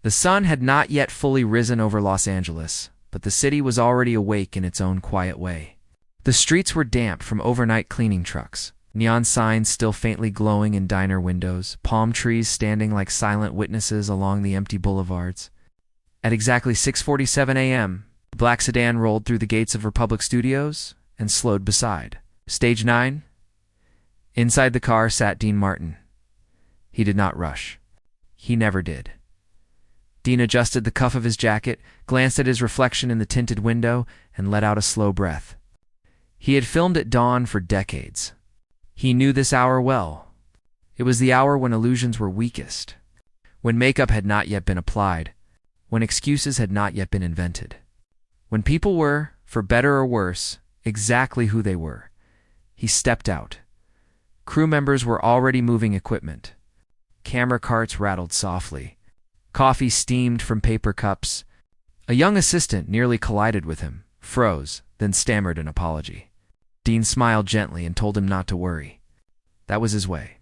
The sun had not yet fully risen over Los Angeles, but the city was already awake in its own quiet way. The streets were damp from overnight cleaning trucks, neon signs still faintly glowing in diner windows, palm trees standing like silent witnesses along the empty boulevards. At exactly 6:47 a.m., the black sedan rolled through the gates of Republic Studios and slowed beside Stage 9. Inside the car sat Dean Martin. He did not rush. He never did. Dean adjusted the cuff of his jacket, glanced at his reflection in the tinted window, and let out a slow breath. He had filmed at dawn for decades. He knew this hour well. It was the hour when illusions were weakest, when makeup had not yet been applied, when excuses had not yet been invented, when people were, for better or worse, exactly who they were. He stepped out. Crew members were already moving equipment. Camera carts rattled softly. Coffee steamed from paper cups. A young assistant nearly collided with him, froze, then stammered an apology. Dean smiled gently and told him not to worry. That was his way.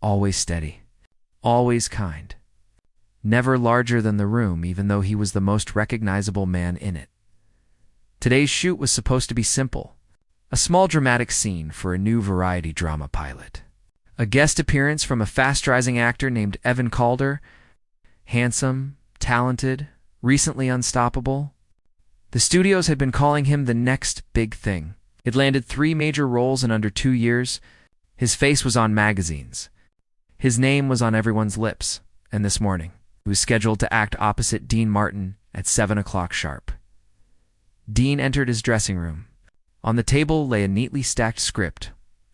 Always steady. Always kind. Never larger than the room, even though he was the most recognizable man in it. Today's shoot was supposed to be simple. A small dramatic scene for a new variety drama pilot. A guest appearance from a fast-rising actor named Evan Calder. Handsome, talented, recently unstoppable. The studios had been calling him the next big thing. He'd landed 3 major roles in under 2 years. His face was on magazines. His name was on everyone's lips. And this morning, he was scheduled to act opposite Dean Martin at 7 o'clock sharp. Dean entered his dressing room. On the table lay a neatly stacked script,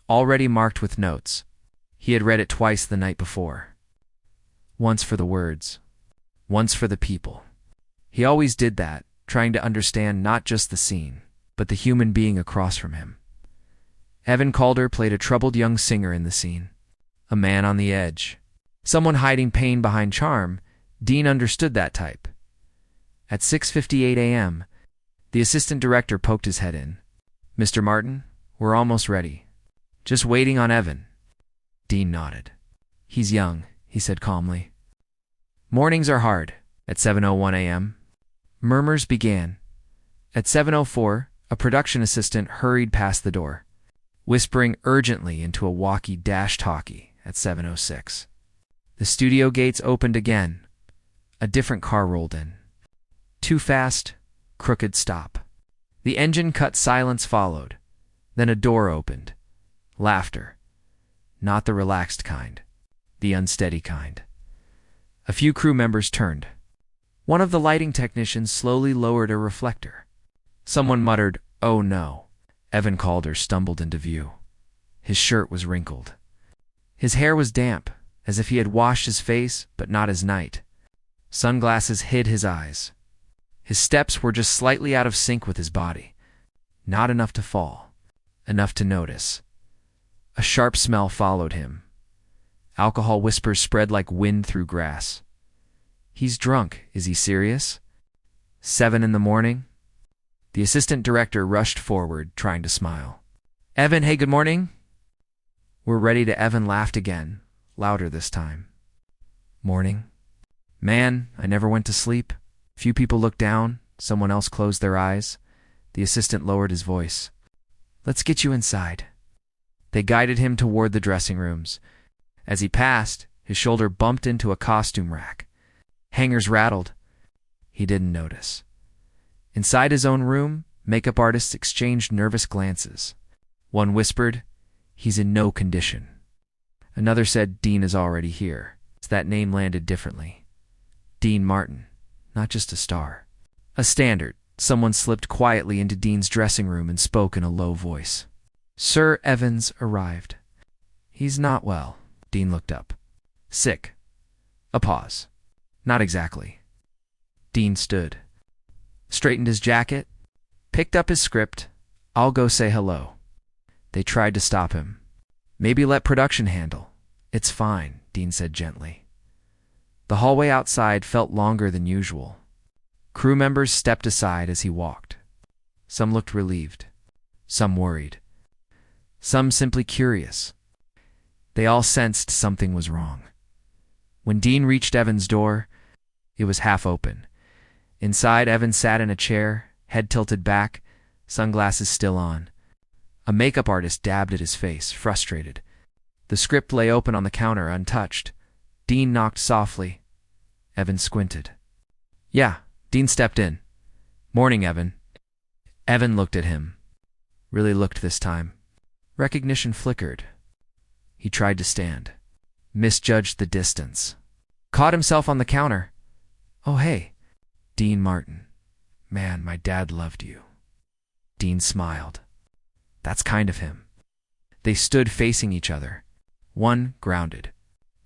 already marked with notes. He had read it twice the night before. Once for the words, once for the people. He always did that, trying to understand not just the scene, but the human being across from him. Evan Calder played a troubled young singer in the scene, a man on the edge, someone hiding pain behind charm. Dean understood that type. At 6:58 a.m., the assistant director poked his head in. "Mr. Martin, we're almost ready. Just waiting on Evan." Dean nodded. "He's young," he said calmly. Mornings are hard. At 7:01 a.m., murmurs began. At 7:04, a production assistant hurried past the door, whispering urgently into a walkie-talkie at 7:06. The studio gates opened again. A different car rolled in. Too fast, crooked stop. The engine-cut silence followed. Then a door opened. Laughter. Not the relaxed kind. The unsteady kind. A few crew members turned. One of the lighting technicians slowly lowered a reflector. Someone muttered, "Oh no." Evan Calder stumbled into view. His shirt was wrinkled. His hair was damp, as if he had washed his face, but not his night. Sunglasses hid his eyes. His steps were just slightly out of sync with his body. Not enough to fall. Enough to notice. A sharp smell followed him. Alcohol whispers spread like wind through grass. He's drunk. Is he serious? 7 in the morning? The assistant director rushed forward, trying to smile. "Evan, hey, good morning." "We're ready to." Evan laughed again, louder this time. "Morning. Man, I never went to sleep." Few people looked down. Someone else closed their eyes. The assistant lowered his voice. "Let's get you inside." They guided him toward the dressing rooms. As he passed, his shoulder bumped into a costume rack. Hangers rattled. He didn't notice. Inside his own room, makeup artists exchanged nervous glances. One whispered, "He's in no condition." Another said, "Dean is already here." That name landed differently. Dean Martin. Not just a star. A standard. Someone slipped quietly into Dean's dressing room and spoke in a low voice. Sir Evans arrived. "He's not well." Dean looked up. "Sick." A pause. "Not exactly." Dean stood. Straightened his jacket. Picked up his script. "I'll go say hello." They tried to stop him. "Maybe let production handle." "It's fine," Dean said gently. The hallway outside felt longer than usual. Crew members stepped aside as he walked. Some looked relieved. Some worried. Some simply curious. They all sensed something was wrong. When Dean reached Evan's door, It was half open. Inside, Evan sat in a chair, head tilted back, sunglasses still on. A makeup artist dabbed at his face, frustrated. The script lay open on the counter, untouched. Dean knocked softly. Evan squinted. "Yeah," Dean stepped in. "Morning, Evan." Evan looked at him. Really looked this time. Recognition flickered. He tried to stand. Misjudged the distance. Caught himself on the counter. "Oh, hey, Dean Martin. Man, my dad loved you." Dean smiled. That's kind of him. They stood facing each other. One grounded.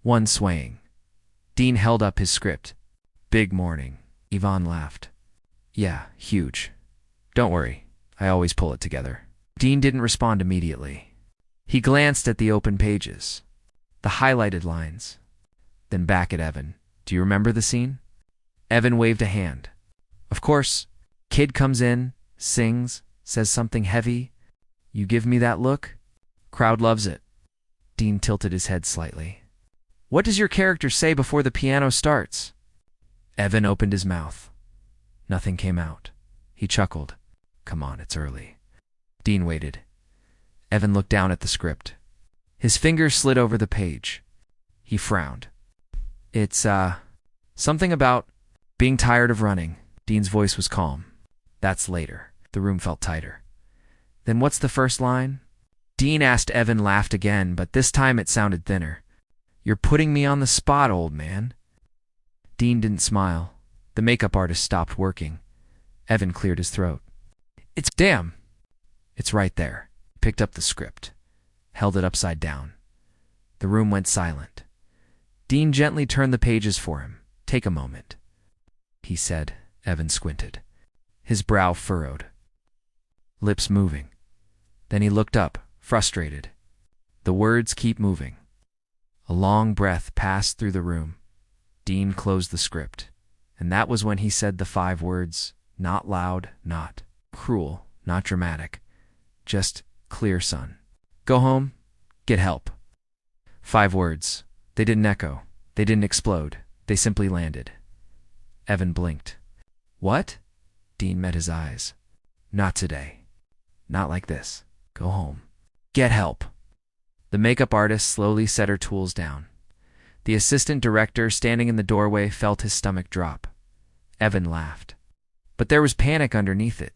One swaying. Dean held up his script. "Big morning." Yvonne laughed. "Yeah, huge. Don't worry, I always pull it together." Dean didn't respond immediately. He glanced at the open pages, the highlighted lines, then back at Evan. "Do you remember the scene?" Evan waved a hand. "Of course. Kid comes in, sings, says something heavy. You give me that look? Crowd loves it." Dean tilted his head slightly. "What does your character say before the piano starts?" Evan opened his mouth. Nothing came out. He chuckled. "Come on, it's early." Dean waited. Evan looked down at the script. His fingers slid over the page. He frowned. "It's, something about being tired of running." Dean's voice was calm. "That's later." The room felt tighter. "Then what's the first line?" Dean asked. Evan laughed again, but this time it sounded thinner. "You're putting me on the spot, old man." Dean didn't smile. The makeup artist stopped working. Evan cleared his throat. "It's damn." "It's right there." He picked up the script, held it upside down. The room went silent. Dean gently turned the pages for him. "Take a moment," he said. Evan squinted. His brow furrowed. Lips moving. Then he looked up, frustrated. The words keep moving. A long breath passed through the room. Dean closed the script, and that was when he said the 5 words, not loud, not cruel, not dramatic, just clear, "Son. Go home, get help." 5 words. They didn't echo. They didn't explode. They simply landed. Evan blinked. "What?" Dean met his eyes. "Not today. Not like this. Go home. Get help." The makeup artist slowly set her tools down. The assistant director, standing in the doorway, felt his stomach drop. Evan laughed. But there was panic underneath it.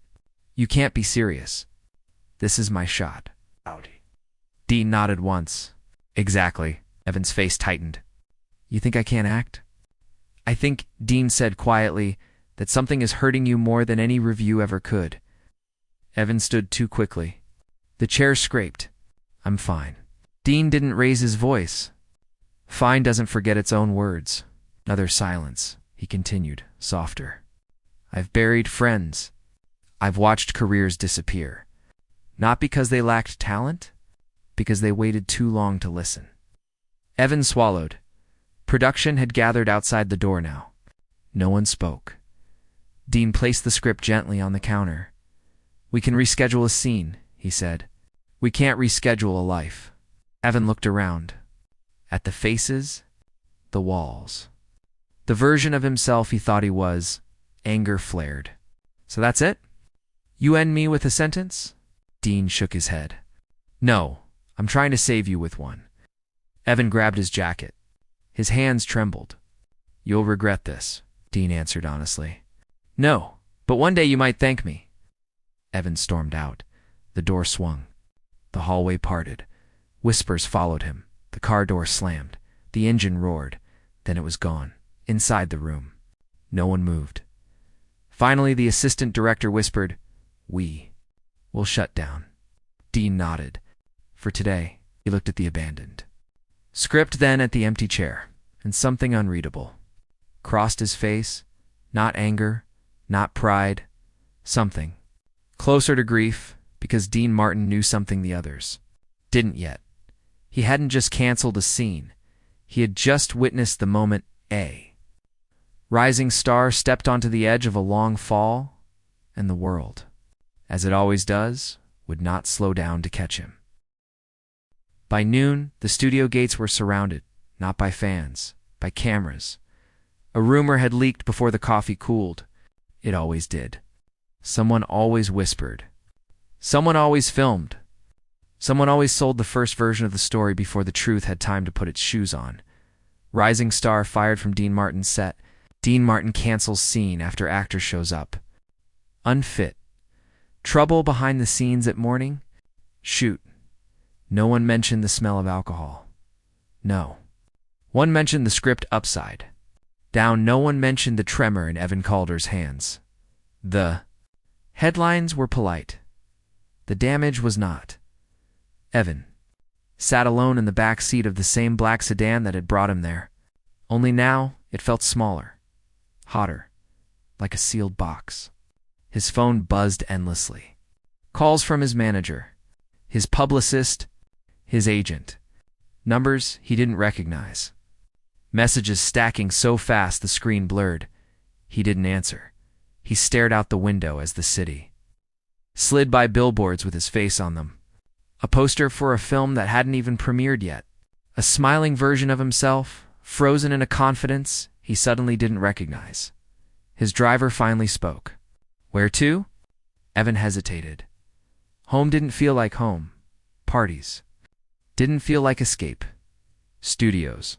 "You can't be serious. This is my shot." "Howdy." Dean nodded once. "Exactly." Evan's face tightened. "You think I can't act?" "I think," Dean said quietly, "that something is hurting you more than any review ever could." Evan stood too quickly. The chair scraped. "I'm fine." Dean didn't raise his voice. "Fine doesn't forget its own words." Another silence. He continued, softer. "I've buried friends. I've watched careers disappear. Not because they lacked talent, because they waited too long to listen." Evan swallowed. Production had gathered outside the door now. No one spoke. Dean placed the script gently on the counter. "We can reschedule a scene," he said. "We can't reschedule a life." Evan looked around. At the faces, the walls. The version of himself he thought he was. Anger flared. "So that's it? You end me with a sentence?" Dean shook his head. "No, I'm trying to save you with one." Evan grabbed his jacket. His hands trembled. "You'll regret this," Dean answered honestly. "No, but one day you might thank me." Evan stormed out. The door swung. The hallway parted. Whispers followed him. The car door slammed. The engine roared. Then it was gone. Inside the room. No one moved. Finally, the assistant director whispered, "We'll shut down." Dean nodded. For today, he looked at the abandoned script, then at the empty chair, and something unreadable crossed his face. Not anger, not pride. Something closer to grief, because Dean Martin knew something the others didn't yet. He hadn't just canceled a scene. He had just witnessed the moment a rising star stepped onto the edge of a long fall, and the world, as it always does, would not slow down to catch him. By noon, the studio gates were surrounded, not by fans, by cameras. A rumor had leaked before the coffee cooled. It always did. Someone always whispered. Someone always filmed. Someone always sold the first version of the story before the truth had time to put its shoes on. Rising star fired from Dean Martin's set. Dean Martin cancels scene after actor shows up. Unfit. Trouble behind the scenes at morning? Shoot. No one mentioned the smell of alcohol. No. One mentioned the script upside down. No one mentioned the tremor in Evan Calder's hands. The headlines were polite. The damage was not. Evan sat alone in the back seat of the same black sedan that had brought him there. Only now it felt smaller, hotter, like a sealed box. His phone buzzed endlessly. Calls from his manager, his publicist, his agent. Numbers he didn't recognize. Messages stacking so fast the screen blurred. He didn't answer. He stared out the window as the city slid by billboards with his face on them. A poster for a film that hadn't even premiered yet. A smiling version of himself, frozen in a confidence he suddenly didn't recognize. His driver finally spoke. Where to? Evan hesitated. Home didn't feel like home. Parties didn't feel like escape. Studios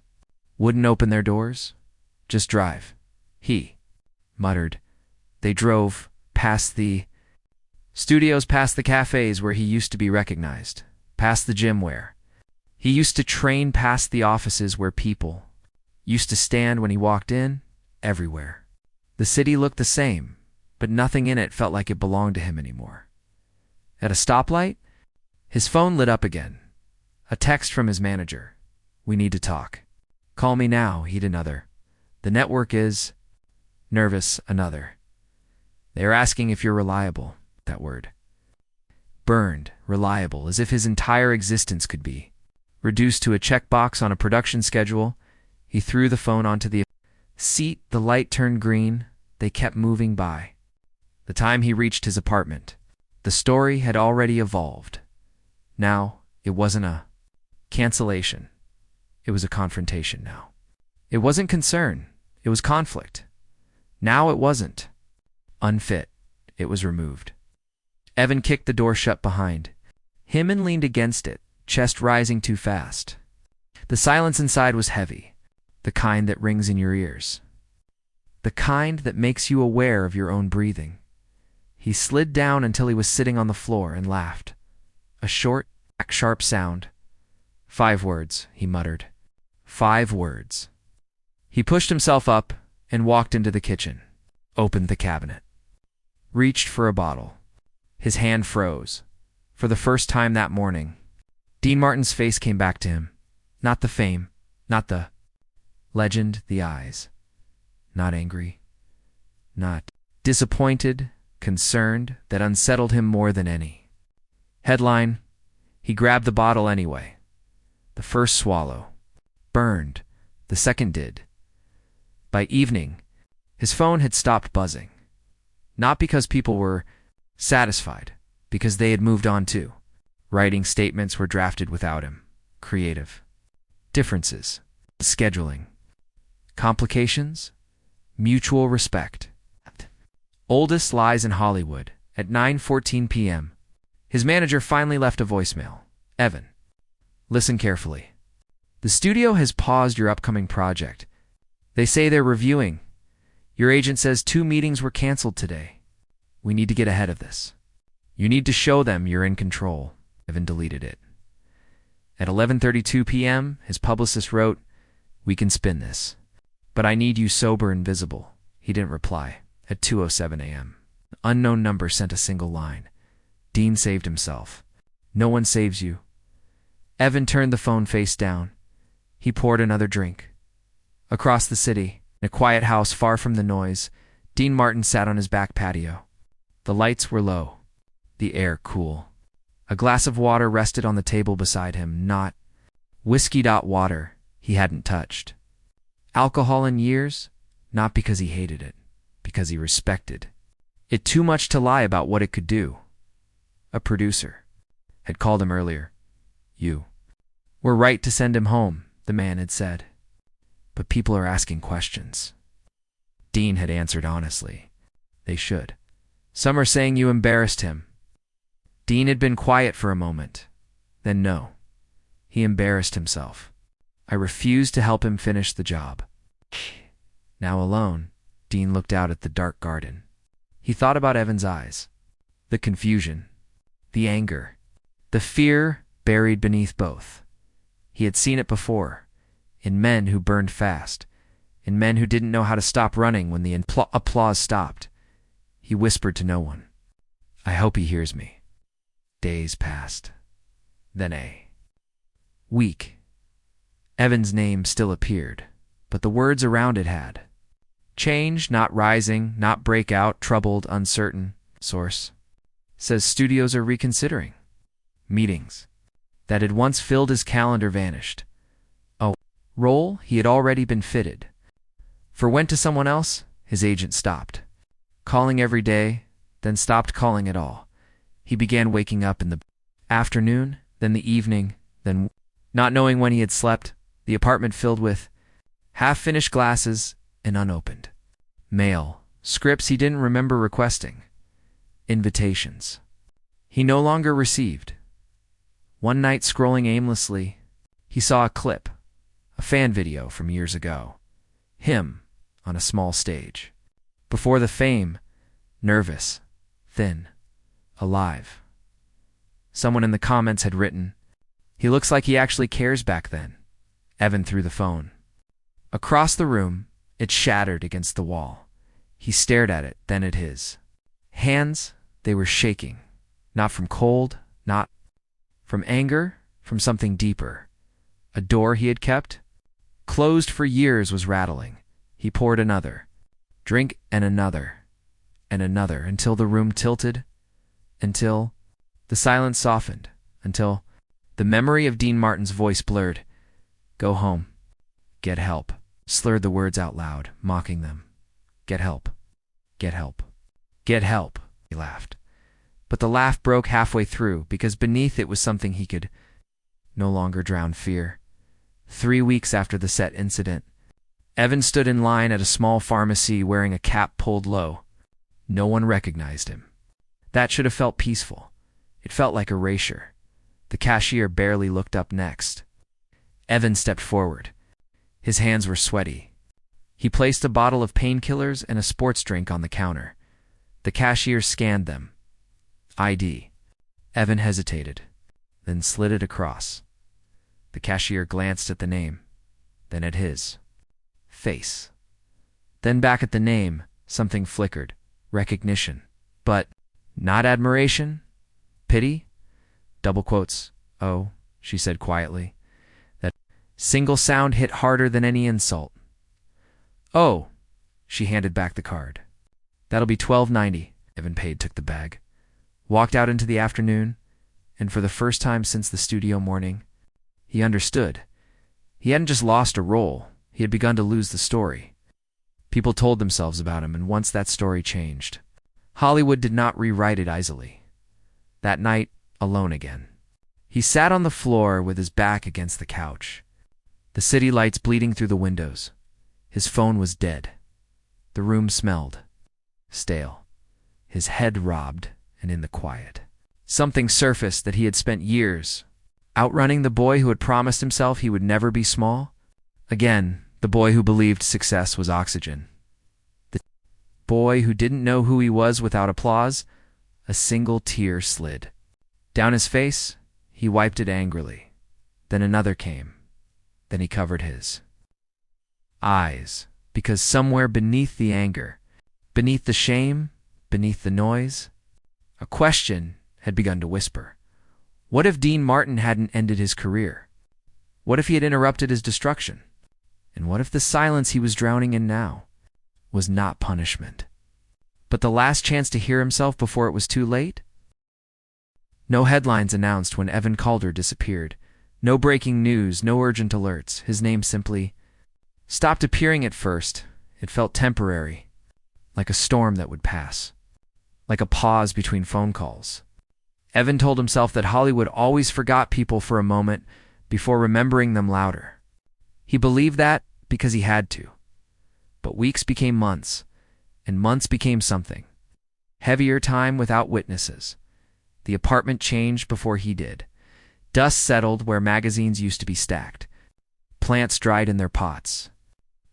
wouldn't open their doors. Just drive. He muttered. They drove past the studios, past the cafes where he used to be recognized, past the gym where he used to train, past the offices where people used to stand when he walked in, everywhere. The city looked the same, but nothing in it felt like it belonged to him anymore. At a stoplight, his phone lit up again. A text from his manager. We need to talk. Call me now, he'd another. The network is nervous, another. They are asking if you're reliable. That word burned, reliable, as if his entire existence could be reduced to a checkbox on a production schedule. He threw the phone onto the seat. The light turned green. They kept moving by. The time he reached his apartment, the story had already evolved. Now, it wasn't a cancellation. It was a confrontation now. It wasn't concern. It was conflict. Now it wasn't unfit. It was removed. Evan kicked the door shut behind him and leaned against it, chest rising too fast. The silence inside was heavy, the kind that rings in your ears, the kind that makes you aware of your own breathing. He slid down until he was sitting on the floor and laughed. A short, sharp sound. 5 words, he muttered. 5 words. He pushed himself up and walked into the kitchen, opened the cabinet, reached for a bottle. His hand froze. For the first time that morning, Dean Martin's face came back to him. Not the fame, not the legend, the eyes. Not angry, not disappointed, concerned, that unsettled him more than any headline. He grabbed the bottle anyway. The first swallow burned. The second did. By evening, his phone had stopped buzzing. Not because people were satisfied, because they had moved on too. Writing statements were drafted without him. Creative differences, scheduling, complications, mutual respect. Oldest lies in Hollywood at 9:14 p.m. His manager finally left a voicemail. Evan, listen carefully. The studio has paused your upcoming project. They say they're reviewing. Your agent says 2 meetings were canceled today. We need to get ahead of this. You need to show them you're in control. Evan deleted it. At 11:32 p.m., his publicist wrote, we can spin this, but I need you sober and visible. He didn't reply. At 2:07 a.m., the unknown number sent a single line. Dean saved himself. No one saves you. Evan turned the phone face down. He poured another drink. Across the city, in a quiet house far from the noise, Dean Martin sat on his back patio. The lights were low, the air cool. A glass of water rested on the table beside him, not whiskey water he hadn't touched. Alcohol in years, not because he hated it, because he respected it too much to lie about what it could do. A producer had called him earlier. You were right to send him home, the man had said. But people are asking questions. Dean had answered honestly. They should. Some are saying you embarrassed him. Dean had been quiet for a moment. Then no. He embarrassed himself. I refused to help him finish the job. Now alone, Dean looked out at the dark garden. He thought about Evan's eyes. The confusion. The anger. The fear buried beneath both. He had seen it before. In men who burned fast. In men who didn't know how to stop running when the applause stopped. He whispered to no one. I hope he hears me. Days passed. Then a week. Evan's name still appeared, but the words around it had. Change, not rising, not breakout, troubled, uncertain. Source says studios are reconsidering. Meetings that had once filled his calendar vanished. A role he had already been fitted. For went to someone else, his agent stopped. Calling every day, then stopped calling at all. He began waking up in the afternoon, then the evening, then not knowing when he had slept, the apartment filled with half-finished glasses and unopened mail, scripts he didn't remember requesting, invitations he no longer received. One night, scrolling aimlessly, he saw a clip, a fan video from years ago. Him on a small stage. Before the fame, nervous, thin, alive. Someone in the comments had written, "He looks like he actually cares back then." Evan threw the phone. Across the room, it shattered against the wall. He stared at it, then at his hands. They were shaking, not from cold, not from anger, from something deeper. A door he had kept, closed for years, was rattling. He poured another drink and another, until the room tilted, until the silence softened, until the memory of Dean Martin's voice blurred. Go home. Get help. Slurred the words out loud, mocking them. Get help. Get help. Get help. He laughed. But the laugh broke halfway through, because beneath it was something he could no longer drown: fear. 3 weeks after the set incident, Evan stood in line at a small pharmacy wearing a cap pulled low. No one recognized him. That should have felt peaceful. It felt like erasure. The cashier barely looked up next. Evan stepped forward. His hands were sweaty. He placed a bottle of painkillers and a sports drink on the counter. The cashier scanned them. ID. Evan hesitated, then slid it across. The cashier glanced at the name, then at his face. Then back at the name. Something flickered. Recognition. But not admiration? Pity? Double quotes. Oh, she said quietly. That single sound hit harder than any insult. Oh, she handed back the card. That'll be $12.90. Evan paid, took the bag, walked out into the afternoon, and for the first time since the studio morning, he understood. He hadn't just lost a role, he had begun to lose the story. People told themselves about him, and once that story changed, Hollywood did not rewrite it easily. That night, alone again, he sat on the floor with his back against the couch, the city lights bleeding through the windows. His phone was dead. The room smelled stale. His head robbed, and in the quiet, something surfaced that he had spent years outrunning: the boy who had promised himself he would never be small. Again, the boy who believed success was oxygen. The boy who didn't know who he was without applause. A single tear slid down his face. He wiped it angrily. Then another came. Then he covered his eyes, because somewhere beneath the anger, beneath the shame, beneath the noise, a question had begun to whisper. What if Dean Martin hadn't ended his career? What if he had interrupted his destruction? And what if the silence he was drowning in now was not punishment, but the last chance to hear himself before it was too late? No headlines announced when Evan Calder disappeared. No breaking news, no urgent alerts. His name simply stopped appearing. At first, it felt temporary, like a storm that would pass, like a pause between phone calls. Evan told himself that Hollywood always forgot people for a moment before remembering them louder. He believed that because he had to. But weeks became months. and months became something. Heavier time without witnesses. The apartment changed before he did. Dust settled where magazines used to be stacked. Plants dried in their pots.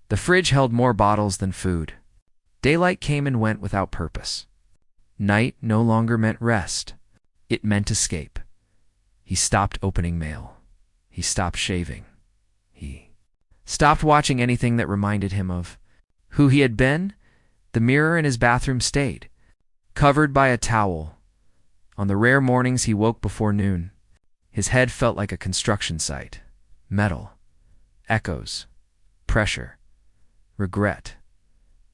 The fridge held more bottles than food. Daylight came and went without purpose. Night no longer meant rest. It meant escape. He stopped opening mail. He stopped shaving. He stopped watching anything that reminded him of who he had been. The mirror in his bathroom stayed, covered by a towel. On the rare mornings he woke before noon, his head felt like a construction site. Metal. Echoes. Pressure. Regret.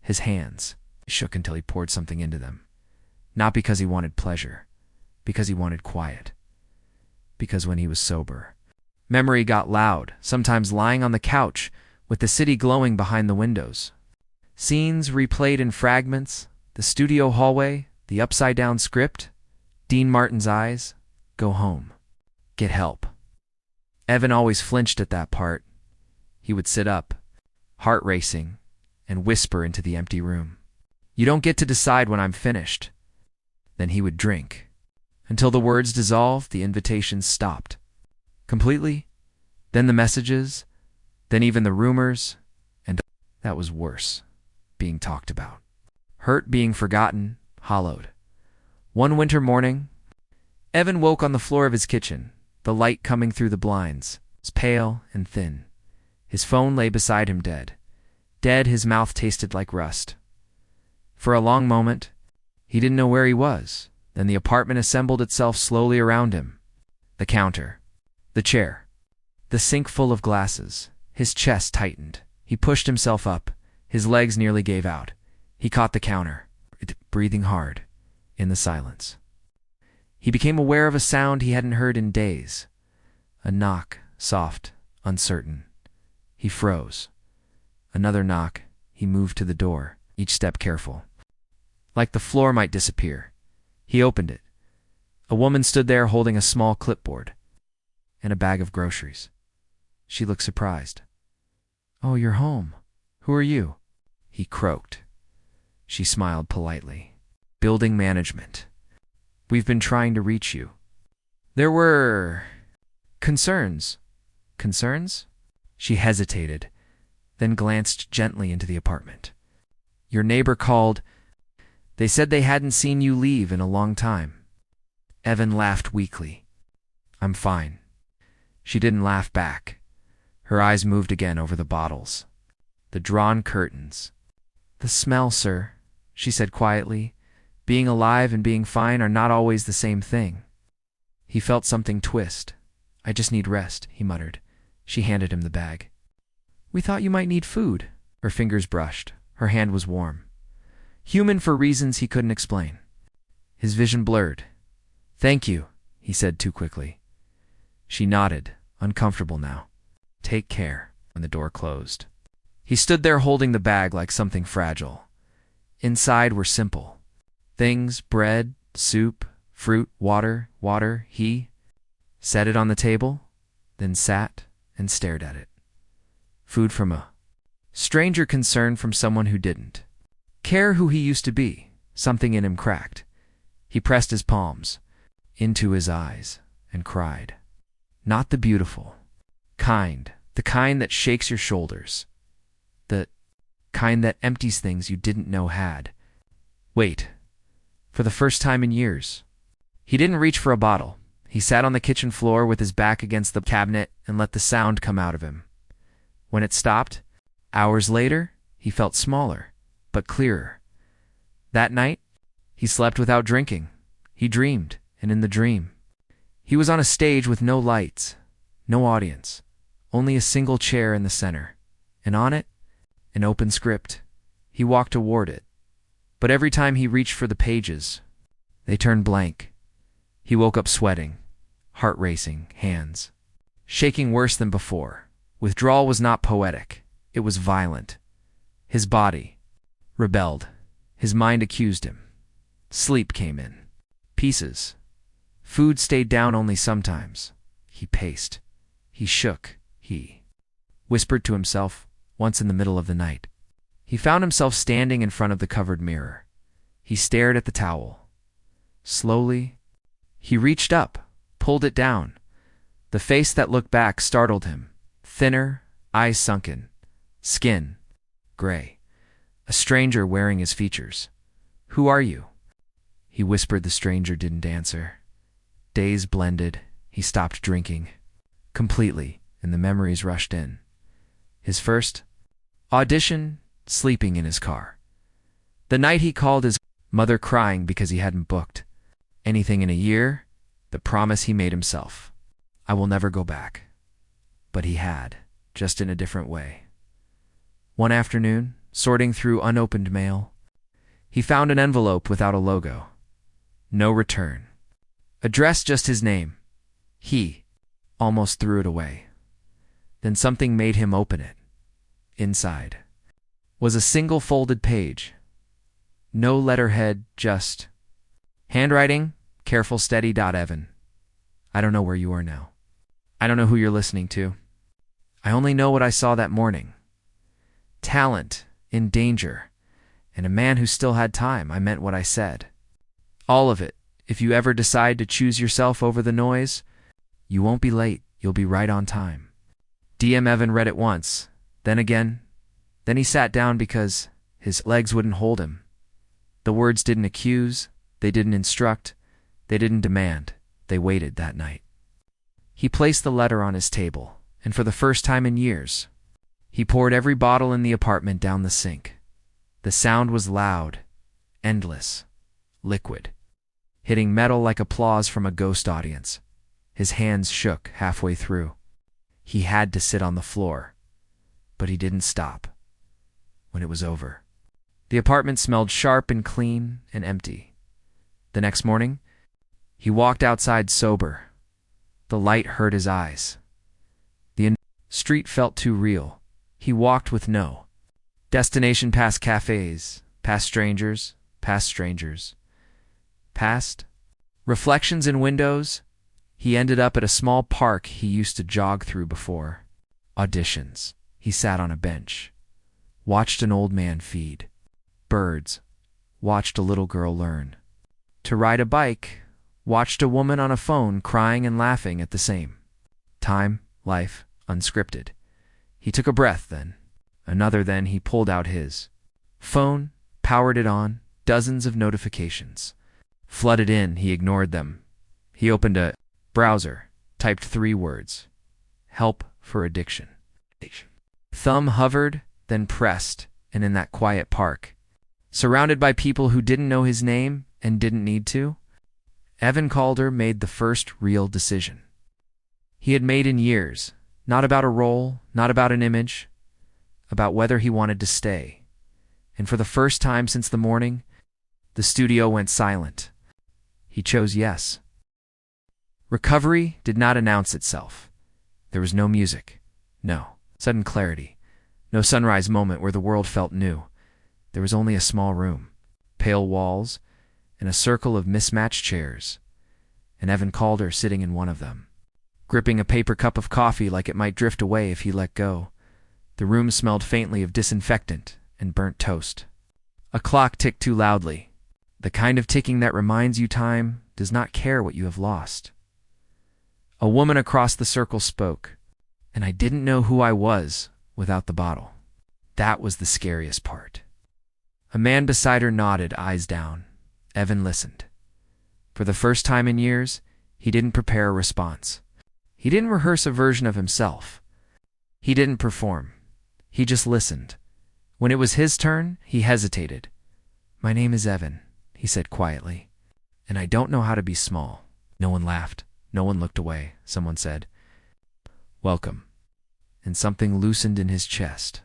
His hands shook until he poured something into them. Not because he wanted pleasure, because he wanted quiet. Because when he was sober, memory got loud, sometimes lying on the couch, with the city glowing behind the windows. Scenes replayed in fragments, the studio hallway, the upside-down script, Dean Martin's eyes, go home, get help. Evan always flinched at that part. He would sit up, heart racing, and whisper into the empty room, "You don't get to decide when I'm finished." Then he would drink. Until the words dissolved, the invitations stopped. Completely, then the messages, then even the rumors, and that was worse, being talked about. Hurt being forgotten, hollowed. One winter morning, Evan woke on the floor of his kitchen, the light coming through the blinds. It was pale and thin. His phone lay beside him dead. Dead, his mouth tasted like rust. For a long moment, he didn't know where he was. Then the apartment assembled itself slowly around him. The counter. The chair. The sink full of glasses. His chest tightened. He pushed himself up. His legs nearly gave out. He caught the counter, breathing hard, in the silence. He became aware of a sound he hadn't heard in days. A knock, soft, uncertain. He froze. Another knock. He moved to the door, each step careful. Like the floor might disappear. He opened it. A woman stood there holding a small clipboard and a bag of groceries. She looked surprised. "Oh, you're home. Who are you?" He croaked. She smiled politely. "Building management. We've been trying to reach you." There were concerns. Concerns? She hesitated, then glanced gently into the apartment. "Your neighbor called. They said they hadn't seen you leave in a long time." Evan laughed weakly. "I'm fine." She didn't laugh back. Her eyes moved again over the bottles, the drawn curtains. "The smell, sir," she said quietly. "Being alive and being fine are not always the same thing." He felt something twist. "I just need rest," he muttered. She handed him the bag. "We thought you might need food." Her fingers brushed. Her hand was warm. Human for reasons he couldn't explain. His vision blurred. "Thank you," he said too quickly. She nodded, uncomfortable now. "Take care," when the door closed. He stood there holding the bag like something fragile. Inside were simple things: bread, soup, fruit, water. He set it on the table, then sat and stared at it. Food from a stranger, concern from someone who didn't care who he used to be. Something in him cracked. He pressed his palms into his eyes and cried. Not the beautiful kind, the kind that shakes your shoulders, the kind that empties things you didn't know had. Wait. For the first time in years. He didn't reach for a bottle. He sat on the kitchen floor with his back against the cabinet and let the sound come out of him. When it stopped, hours later, he felt smaller, but clearer. That night, he slept without drinking. He dreamed, and in the dream, he was on a stage with no lights, no audience, only a single chair in the center, and on it, an open script. He walked toward it, but every time he reached for the pages, they turned blank. He woke up sweating, heart racing, hands shaking worse than before. Withdrawal was not poetic. It was violent. His body rebelled. His mind accused him. Sleep came in. Pieces. Food stayed down only sometimes. He paced. He shook. He whispered to himself once in the middle of the night. He found himself standing in front of the covered mirror. He stared at the towel. Slowly, he reached up, pulled it down. The face that looked back startled him. Thinner, eyes sunken, skin gray. A stranger wearing his features. "Who are you?" he whispered. The stranger didn't answer. Days blended. He stopped drinking completely, and the memories rushed in. His first audition, sleeping in his car. The night he called his mother crying because he hadn't booked anything in a year. The promise he made himself. I will never go back. But he had, just in a different way. One afternoon, sorting through unopened mail, he found an envelope without a logo. No return. Addressed just his name. He almost threw it away. Then something made him open it. Inside was a single folded page. No letterhead, just handwriting, careful, steady. Evan, I don't know where you are now. I don't know who you're listening to. I only know what I saw that morning. Talent in danger, and a man who still had time. I meant what I said. All of it. If you ever decide to choose yourself over the noise, you won't be late. You'll be right on time. DM Evan read it once, then again. Then he sat down because his legs wouldn't hold him. The words didn't accuse, they didn't instruct, they didn't demand. They waited that night. He placed the letter on his table, and for the first time in years, he poured every bottle in the apartment down the sink. The sound was loud, endless, liquid, hitting metal like applause from a ghost audience. His hands shook halfway through. He had to sit on the floor, but he didn't stop. When it was over, the apartment smelled sharp and clean and empty. The next morning, he walked outside sober. The light hurt his eyes. The street felt too real. He walked with no destination, past cafes, past strangers, past reflections in windows. He ended up at a small park he used to jog through before auditions. He sat on a bench, watched an old man feed birds, watched a little girl learn to ride a bike, watched a woman on a phone crying and laughing at the same time. Life, unscripted. He took a breath, then another. Then he pulled out his phone, powered it on. Dozens of notifications flooded in. He ignored them. He opened a browser, typed 3 words: help for addiction. Thumb hovered, then pressed, and in that quiet park, surrounded by people who didn't know his name and didn't need to, Evan Calder made the first real decision he had made in years. Not about a role, not about an image, about whether he wanted to stay. And for the first time since the morning, the studio went silent. He chose yes. Recovery did not announce itself. There was no music, no sudden clarity, no sunrise moment where the world felt new. There was only a small room, pale walls, and a circle of mismatched chairs, and Evan Calder sitting in one of them, gripping a paper cup of coffee like it might drift away if he let go. The room smelled faintly of disinfectant and burnt toast. A clock ticked too loudly, the kind of ticking that reminds you time does not care what you have lost. A woman across the circle spoke, and I didn't know who I was without the bottle. That was the scariest part. A man beside her nodded, eyes down. Evan listened. For the first time in years, he didn't prepare a response. He didn't rehearse a version of himself. He didn't perform. He just listened. When it was his turn, he hesitated. My name is Evan, he said quietly, and I don't know how to be small. No one laughed. No one looked away. Someone said, welcome. And something loosened in his chest.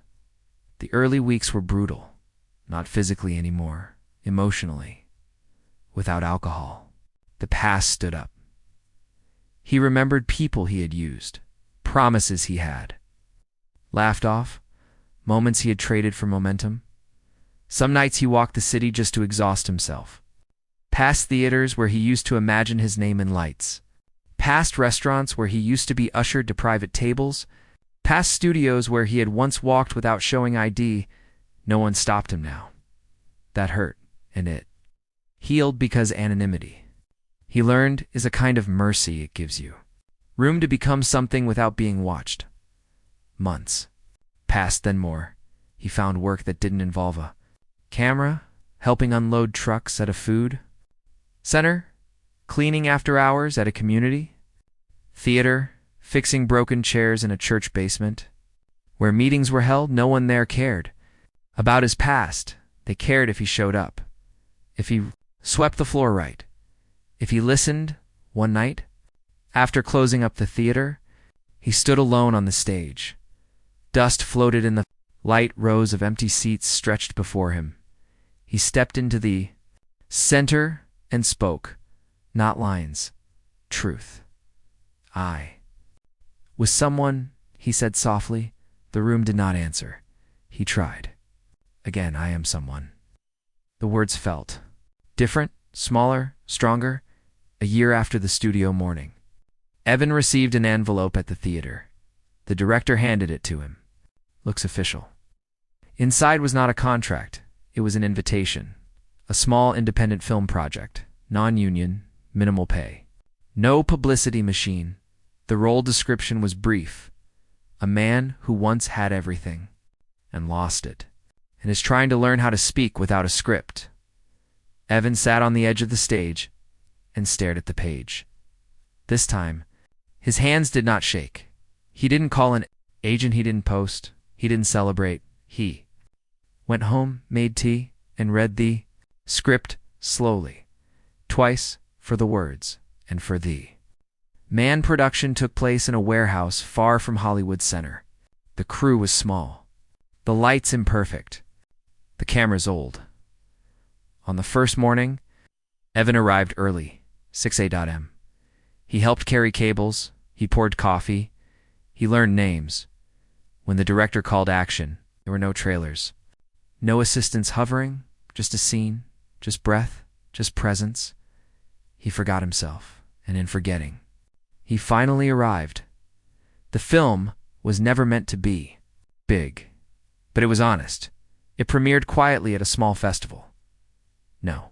The early weeks were brutal, not physically anymore, emotionally, without alcohol. The past stood up. He remembered people he had used, promises he had laughed off, moments he had traded for momentum. Some nights he walked the city just to exhaust himself. Past theaters where he used to imagine his name in lights. Past restaurants where he used to be ushered to private tables. Past studios where he had once walked without showing ID. No one stopped him now. That hurt, and it healed because anonymity, he learned, is a kind of mercy it gives you. Room to become something without being watched. Months passed, then more. He found work that didn't involve a camera, helping unload trucks at a food center, cleaning after hours at a community theater, fixing broken chairs in a church basement. Where meetings were held, no one there cared about his past. They cared if he showed up, if he swept the floor right, if he listened. One night, after closing up the theater, he stood alone on the stage. Dust floated in the light, rows of empty seats stretched before him. He stepped into the center and spoke, not lines, truth. I was someone, he said softly. The room did not answer. He tried. Again, I am someone. The words felt different, smaller, stronger. A year after the studio morning, Evan received an envelope at the theater. The director handed it to him. Looks official. Inside was not a contract. It was an invitation. A small independent film project. Non-union, minimal pay. No publicity machine. The role description was brief. A man who once had everything and lost it, and is trying to learn how to speak without a script. Evan sat on the edge of the stage and stared at the page. This time, his hands did not shake. He didn't call an agent, he didn't post, he didn't celebrate. He went home, made tea, and read the script slowly, twice, for the words and for the man. Production took place in a warehouse far from Hollywood Center. The crew was small, the lights imperfect, the cameras old. On the first morning, Evan arrived early, 6 a.m. He helped carry cables, he poured coffee, he learned names. When the director called action, there were no trailers, no assistants hovering, just a scene, just breath, just presence. He forgot himself, and in forgetting, he finally arrived. The film was never meant to be big, but it was honest. It premiered quietly at a small festival. No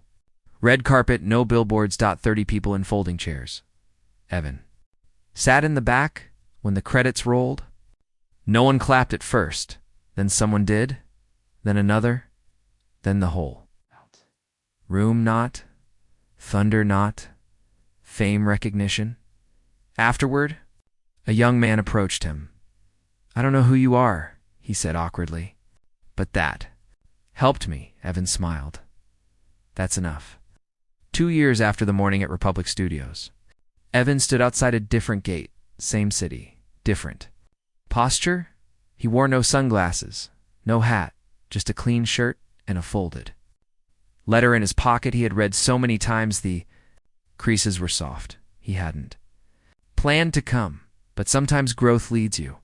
red carpet, no billboards. 30 people in folding chairs. Evan sat in the back when the credits rolled. No one clapped at first, then someone did, then another, then the whole room. Not thunder, not fame, recognition. Afterward, a young man approached him. I don't know who you are, he said awkwardly. But that helped me, Evan smiled. That's enough. 2 years after the morning at Republic Studios, Evan stood outside a different gate, same city, different posture. He wore no sunglasses, no hat, just a clean shirt and a folded letter in his pocket he had read so many times the creases were soft. He hadn't planned to come, but sometimes growth leads you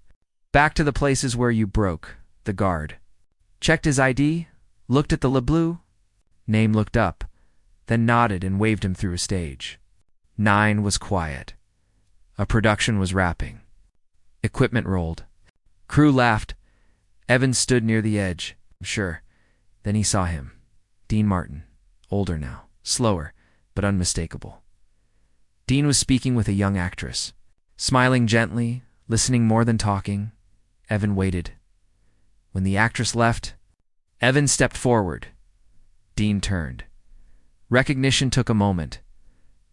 back to the places where you broke. The guard checked his ID, looked at the LeBlue name, looked up, then nodded and waved him through a stage. 9 was quiet. A production was wrapping. Equipment rolled. Crew laughed. Evan stood near the edge. Sure. Then he saw him. Dean Martin. Older now. Slower, but unmistakable. Dean was speaking with a young actress. Smiling gently, listening more than talking. Evan waited. When the actress left, Evan stepped forward. Dean turned. Recognition took a moment.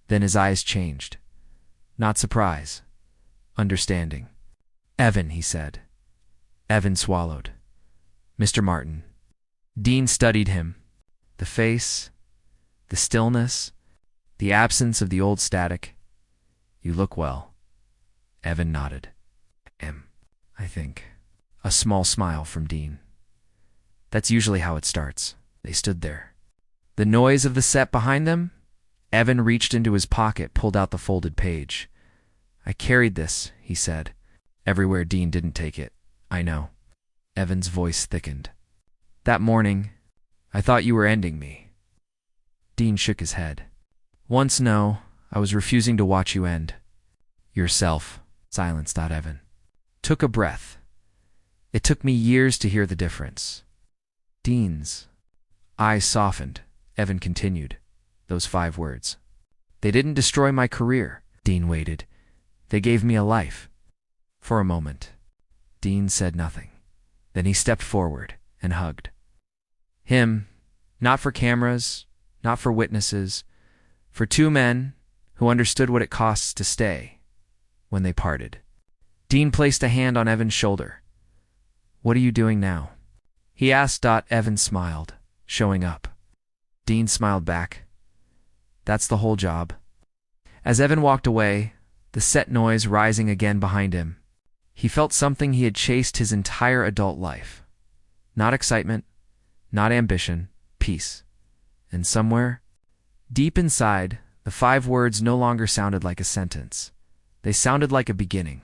Then his eyes changed. Not surprise. Understanding. Evan, he said. Evan swallowed. Mr. Martin. Dean studied him. The face, the stillness, the absence of the old static. You look well. Evan nodded. I think. A small smile from Dean. That's usually how it starts. They stood there. The noise of the set behind them. Evan reached into his pocket, pulled out the folded page. I carried this, he said. Everywhere. Dean didn't take it. I know. Evan's voice thickened. That morning, I thought you were ending me. Dean shook his head. Once, no, I was refusing to watch you end. Yourself. Silence. Evan took a breath. It took me years to hear the difference. Dean's eyes softened. Evan continued. Those 5 words. They didn't destroy my career. Dean waited. They gave me a life. For a moment, Dean said nothing. Then he stepped forward and hugged him, not for cameras, not for witnesses, for 2 men who understood what it costs to stay when they parted. Dean placed a hand on Evan's shoulder. What are you doing now? He asked. Evan smiled, showing up. Dean smiled back. That's the whole job. As Evan walked away, the set noise rising again behind him, he felt something he had chased his entire adult life. Not excitement, not ambition, peace. And somewhere, deep inside, the 5 words no longer sounded like a sentence. They sounded like a beginning.